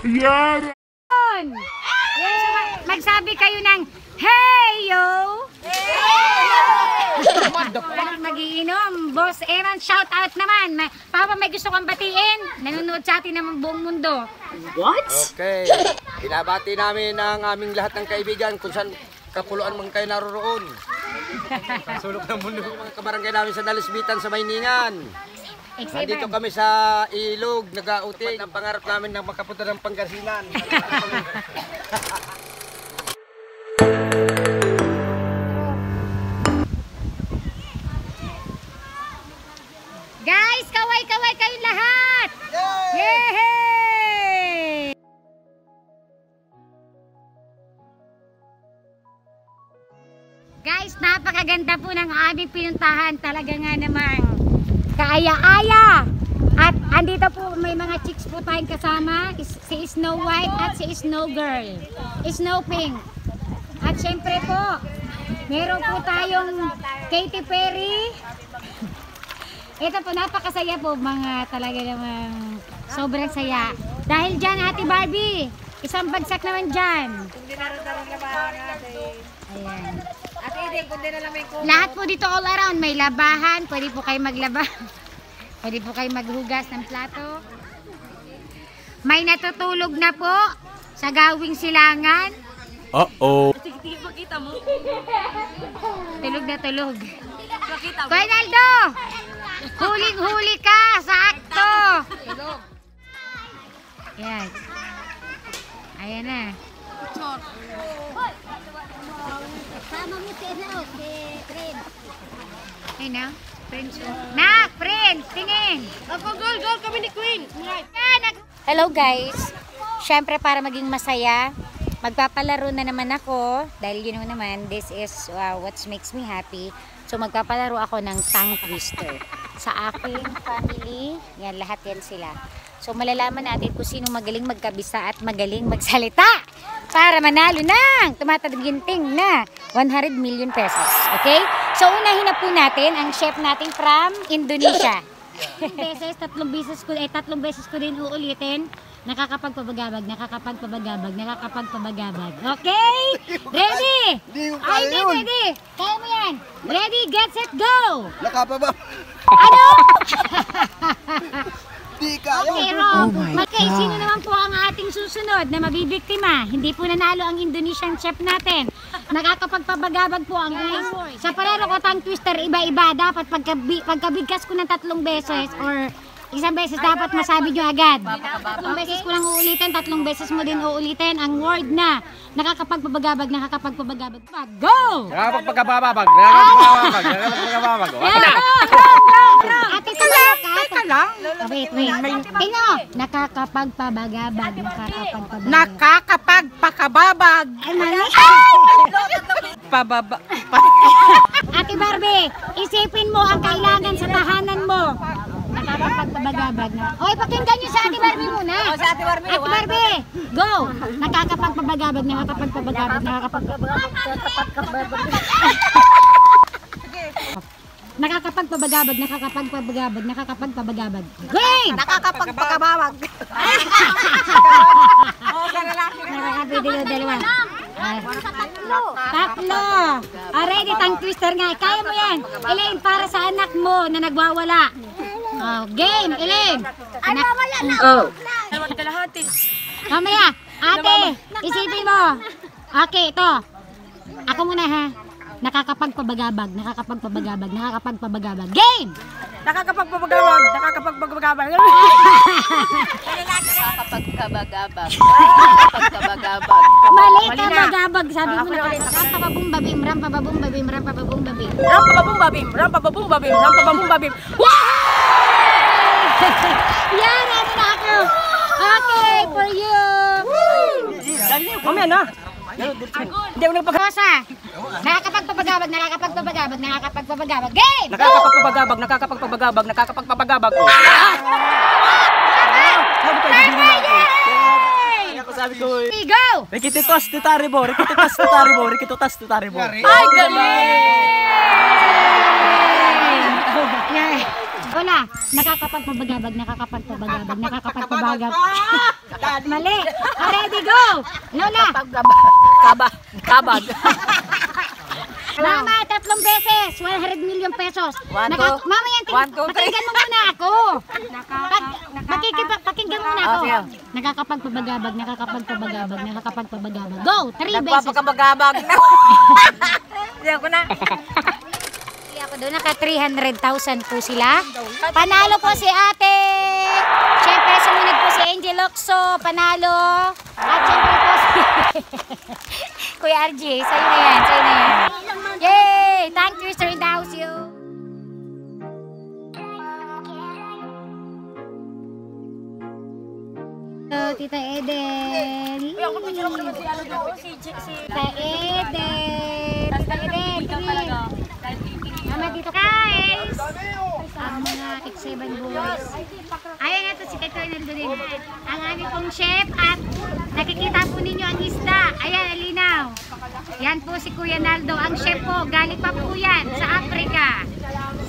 Yan! Magsabi kayo ng hey yo! Magiinom, Boss Aaron, shout out naman. Papa, may gusto kang batiin? Nanonood sa atin ng buong mundo. What? Okay. Binabati namin ang aming lahat ng kaibigan kung saan kapuluan man kayo naroroon. Sulok ng mundo. Mga kabarangay namin sa Dalisbitan sa Mayningan. Nandito kami sa Ilog, nag-auti. Ang pangarap namin na makapunta ng Pangasinan. Guys, kaway-kaway kayong lahat! Yay! Guys, napakaganda po ng aming pinuntahan. Talaga nga namang kaaya-aya. At andito po may mga chicks po tayong kasama. Si Snow White at si Snow Girl. Snow Pink. At syempre po, meron po tayong Katy Perry. Ito po, napakasaya po mga talaga namang sobrang saya. Dahil dyan, Ate Barbie, isang bagsak naman dyan. Ayan. Lahat po dito all around, may labahan, pwede po kayo maglaba. Pwede po kayo maghugas ng plato. May natutulog na po sa gawing silangan. Uh-oh. Tulog na tulog. Ronaldo! Huling-huli ka sa akto! Ayan. Ayan na. Sama mo si Prince. Ayun na. Prince. Nak! Prince! Tingin! Go! Kami ni Queen! Hello guys! Siyempre para maging masaya, magpapalaro na naman ako. Dahil you know naman, this is what makes me happy. So magpapalaro ako ng tongue twister. Sa aking family, yan lahat yan sila. So malalaman natin kung sino magaling magkabisa at magaling magsalita para manalo ng tumataginting na 100 million pesos. Okay? So unahin na po natin ang chef natin from Indonesia. Tatlong beses ko din uulitin. Nakakapagpabagabag. Okay? Ready? Ay, ready. Kaya mo yan. Ready, get, set, go! Nakapaba. Ano? Di kayo. Okay, Rob. Okay, sino naman po ang ating susunod na mabibiktima? Hindi po nanalo ang Indonesian chef natin. Nakakapagpabagabag po ang uling. Sa palaro ko tongue twister, iba-iba. Dapat pagkabigkas ko ng 3 beses or isang beses dapat masabi nyo agad. 3 beses ko lang uulitin, 3 beses mo din uulitin ang word na nakakapagpabagabag. Go! Nakapagpagababag. Ate, teka lang. Wait. Tingnan mo. Nakakapagpabagabag. Nakakapagpakababag. Ay, mali. Pababa. Ate Barbie, isipin mo ang kailangan sa tahanan mo. Nakakapagpabagabag na. Oy, pakinggan niyo sa Ate Barbie muna. Sa Ate Barbie. Ate Barbie, go! Nakakapagpabagabag. Nakakapagpabagabag. Game! Nakakapagpakababag. Nakakapagpabagabag. Dalawa. Tatlo. Already, tongue twister nga. Kaya mo yan. Elaine, para sa anak mo na nagwawala. Game, Elaine. Mamaya, ate, isipin mo. Okay, ito. Ako muna ha. Nakakapagpabagabag. Game! Nakakapagpabagabag. Mali ka magabag. Sabi mo nakakapabum-babim. Yan, ano na ako. Okay, for you. Mamaya na. Hindi ako Rosa, nakakapagpabagabag. Game! Nakakapagpabagabag. Sabi ko, Go! Rikititos tutaribo. Ay, galing! Lola, nakakapagpabagabag. Mali. Ready, go! Lola. Kabag. Mama, 3 beses. 100 million pesos. Mama yan, pakinggan mo muna ako. Pakinggan muna ako. Nakakapagpabagabag. Go, 3 beses. Nagpapakabagabag na. Hindi ako na. Ako doon, naka 300,000 po sila. Panalo po si ate. Siyempre, sumunod po si Angel Locso. Panalo. At siyempre po si Kuya RJ. Sa'yo na yan. Yay! Thank you, Mr. Indausio. Hello, Tita Eden. Tita Eden. Mama, dito guys. Ang mga X7 boys. Ayan nga to si Tito Ronaldo din. Ang aming pong chef at nakikita po ninyo ang isda. Ayan, alinaw. Yan po si Kuya Naldo. Ang chef po, galing pa po yan sa Africa.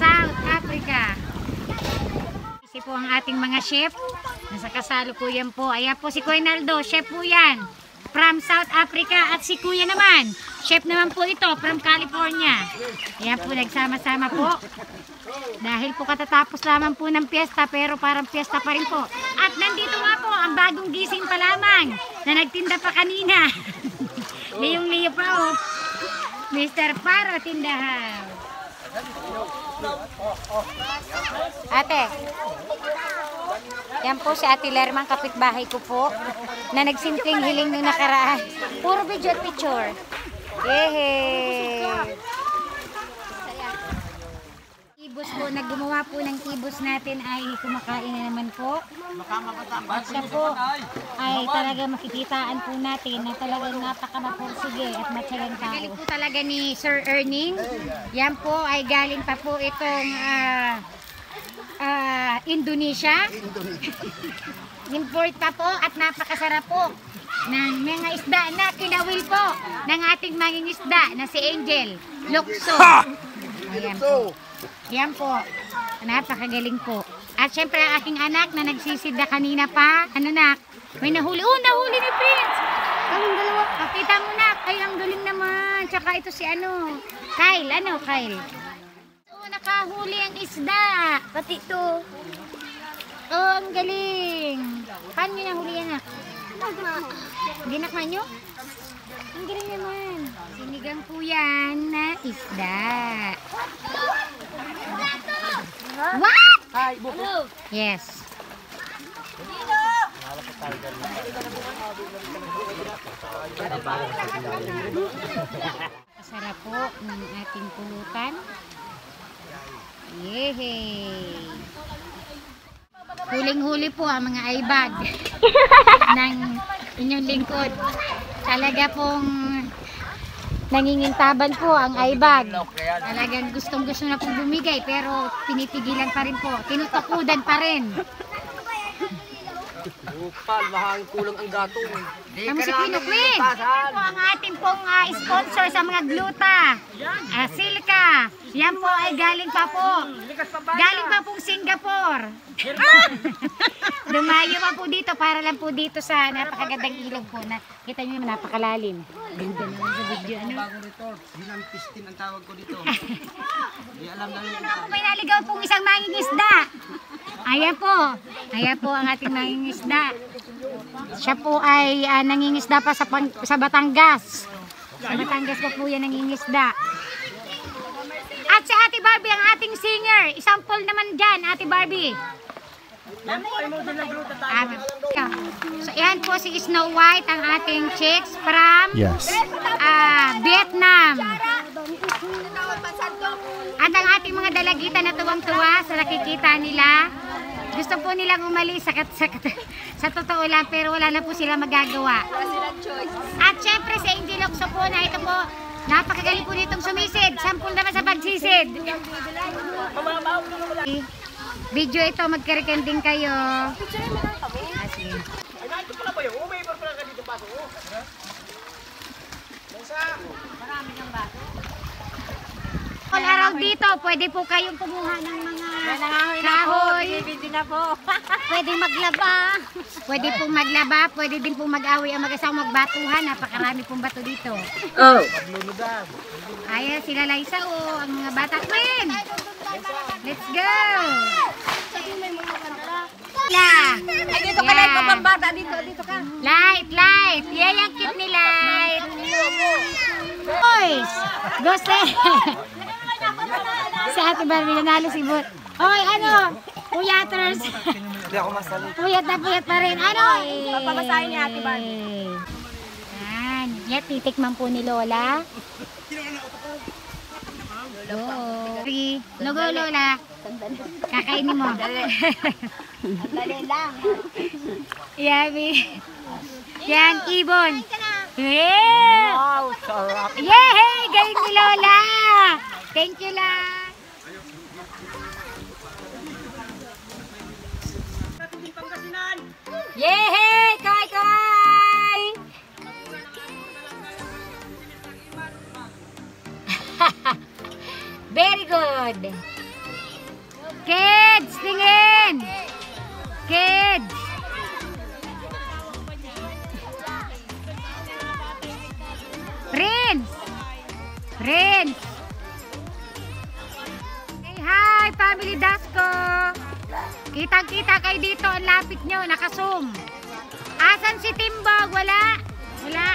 South Africa. Kasi po ang ating mga chef. Nasa kasalukuyan po. Ayan po si Kuya Naldo. Chef po yan. From South Africa. At si Kuya naman. Chef naman po ito. From California. Ayan po, nagsama-sama po. Dahil po katatapos lamang po ng piyesta. Pero parang piyesta pa rin po. At nandito nga po ang bagong gising pa lamang. Na nagtinda pa kanina. Liyong-liyo pa oh. Mr. Paro Tindahan. Ate. Yan po si Ate Lermang, kapitbahay ko po, na nagsimpleng hiling nung nakaraan. Puro video at picture. Yehe! Ibos po, naggumawa po ng ibos natin ay kumakain na naman po. At siya po ay talaga makikitaan po natin na talagang napakamapursige at matyagang tao. Galing po talaga ni Sir Erning. Yan po ay galing pa po itong Indonesia. Import pa po at napakasarap po ng mga isda na kinawil po ng ating mangingisda na si Angel Locso. Ayan po. Yan po. Napakagaling po. At syempre ang aking anak na nagsisidda kanina pa. Ano nak? May nahuli. Oh, nahuli ni Prince. Kaming dalawa. Pakita mo nak. Ay, ang galing naman. Tsaka ito si ano. Kyle. Ano, Kyle? Oh, nakahuli ang isda. Pati ito. Oh, ang galing. Paano nyo nahuli yan nak? Hindi nakman nyo? Ang galing naman. Sinigang po yan na isda. What? Yes. Sarap po ng ating pulutan. Yehey! Huling-huli po ang mga aibag ng inyong lingkod. Talaga pong nangingintaban po ang aibag. Talagang gustong-gusto na pong bumigay pero pinipigilan pa rin po. Tinutukudan pa rin. Upal, mahang kulang ang gatong. Ang si Pinukwi. Yan po ang ating pong sponsor sa mga gluta. Silka. Yan po ay galing pa po. Galing pa pong Singapore. Dumayo pa po dito para lang po dito sa napakagandang ilog po. Kita nyo naman napakalalim. Ganda naman sa video. Ano? Bagong resort, Bilang Pistin ang tawag ko dito. Di alam na lang. Ano, may naligaw pong isang mangingisda. Ayan po. Ayan po ang ating mangingisda. Siya po ay nangingisda pa sa Batangas. Sa Batangas po yan nangingisda. At si Ate Barbie, ang ating singer. Isampol naman dyan, Ate Barbie. So, yan po si Snow White, ang ating chicks from Vietnam. At ang ating mga dalagita na tuwang-tuwa sa nakikita nila. Gusto po nilang umalis sa totoo lang, pero wala na po sila magagawa. At syempre si Angel Locso po na ito po, napakagaling po nitong sumisid. 10 naman sa pagsisid. Video ito, magka-recording kayo. All around dito, pwede po kayong kumuha ng mga Nangangahoy na po. Kahoy. Binibidyo na po. Pwede maglaba. Pwede pong maglaba. Pwede din pong mag-away ang mag-asawang magbatuhan. Napakarami pong bato dito. Oh. Ayan, sila Liza o. Ang mga bata. Queen! Let's go! La! Ay, dito ka lang pambata. Dito ka. Light! Yeah, yung cute ni Light. Boys! Gusto! Si Ate Barbie nanalo si Bot. Hoy, ano? Puyaters! Hindi ako masali. Puyat pa rin. Ano? Papabasahin ni Ate Barbie. Yan. Yan, titikman po ni Lola. Logo, Lola. Kakainin mo. Dali lang. Yummy. Yan, ibon. Yeah! Wow, sarap. Yay! Galing ni Lola! Thank you, La. Yay! Kay! Very good. Kids, tingin! Kids! Prince! Prince! Hey, hi! Family Dasco! Kitang-kita kayo dito. Ang lapit nyo. Naka-zoom. Asan si Timbog? Wala? Wala.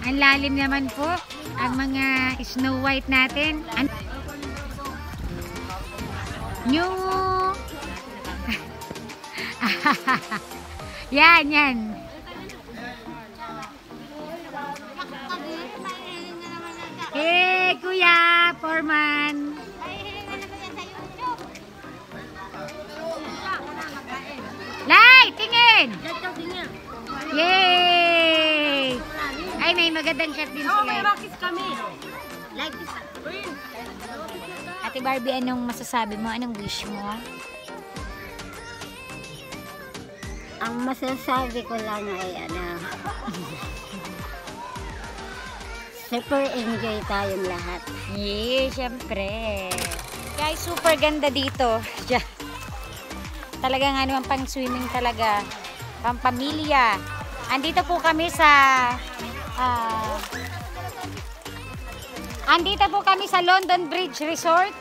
Ang lalim naman po. Ang mga Snow White natin. New! Yan. Eh, Kuya, Foreman. Light, tingin! Yay! Ay, may magandang shot din sila. kami. Ate Barbie, anong masasabi mo? Anong wish mo? Ang masasabi ko lang ay super enjoy tayong lahat. Yeah, syempre. Guys, super ganda dito. Talagang ano ang pang swimming talaga. Pang pamilya. Andito po kami sa London Bridge Resort.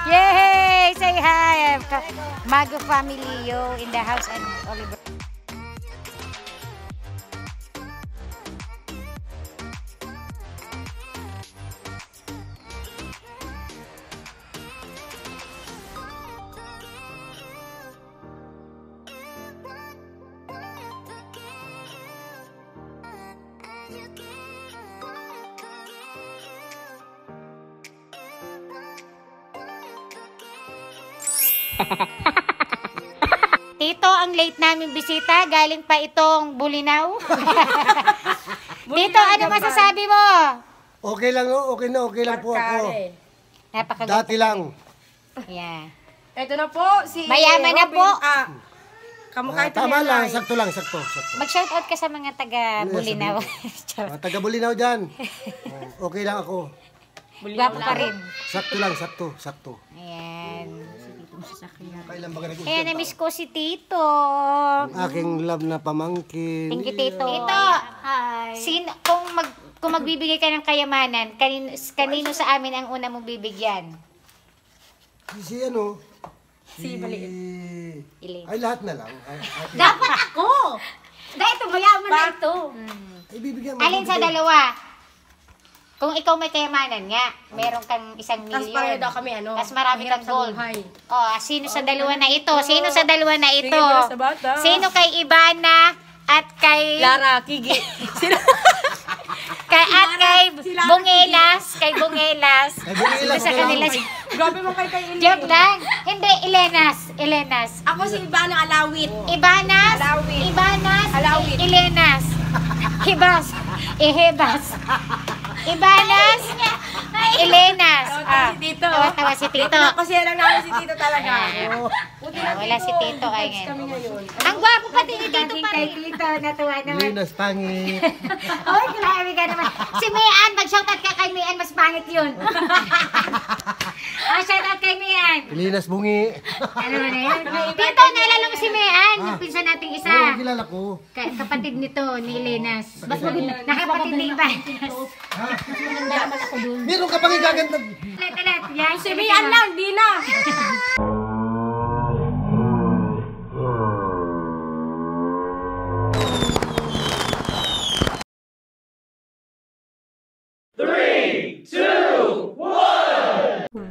Yay! Say hi! Mago family, yo, in the house and Oliver. Tito, ang late namin bisita, galing pa itong Bulinaw. Tito, ano masasabi mo? Okay lang po ako. Napakaganda. Dati lang. Yeah. Ito na po, si Mayaman na Robin. po. Kamukha ito Tama ni lang, Anay. sakto lang. Mag-shoutout ka sa mga taga Bulinaw. Taga Bulinaw dyan. Okay lang ako. Gwapo pa rin. Sakto lang, sakto. Ayan. Kailan ba ganun? Kaya na-miss ko si Tito. Aking love na pamangkin. Thank you, Tito. Tito, kung magbibigay ka ng kayamanan, kanino sa amin ang una mong bibigyan? Si Elaine. Ay, lahat na lang. Dapat ako! Dahil ito, mayaman na ito. Ay, bibigyan mo. Alin sa dalawa? Kung ikaw may kayamanan nga, meron kang 1 Tapos milyon. pareho daw kami, ano? Tapos marami Mahirap kang sa gold. buhay. Oh, sino sa dalawa na ito? Sino sa dalawa na ito? Sige, para sa bata. Sino kay Ivana at kay Lara, Kigi. Sino? kay Bungelas, Ay, Bungelas, Sino sa kanila? Grabe mo kay Elaine. Joke lang. Hindi, Elenas. Ako si Ivana Alawit. Ibanas, Alawit. Ibanas, Alawit. Elenas. Hibas, Ihebas. Ibanas, Elenas. Si Tito. Tawa-tawa si Tito. Kasi lang namin si Tito talaga. Wala si Tito. Ay, Kami ngayon. ang gwapo pati ni Tito pa rin. Tito, natuwa naman. Linas, pangit. Oy, grabe ka naman. Si Mayan, mag-shoutout ka kay Mayan, mas pangit yun. Shoutout kay Mayan. Linas, bungi. Ano na yun? Tito, naalala mo si Mayan, yung pinsan nating isa. Oo, kilala ko. Kapatid nito, ni Lenas. Mas maganda. Nakapatid ni Ibanas. Meron ka pang igaganda. Ulit. Yan, Si Mian lang, di na.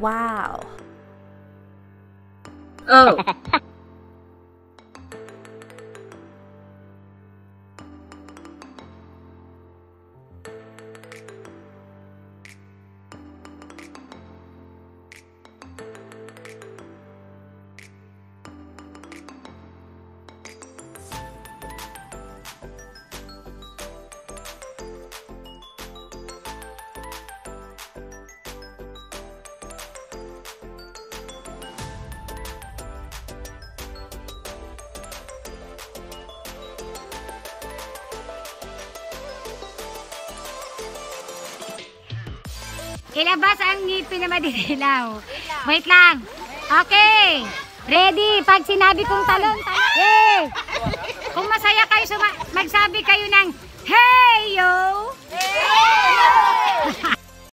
Wow. Oh. Ilabas ang ngipin na madidilaw. Wait lang. Okay. Ready? Pag sinabi kong talon, yay! Kung masaya kayo, magsabi kayo ng hey yo!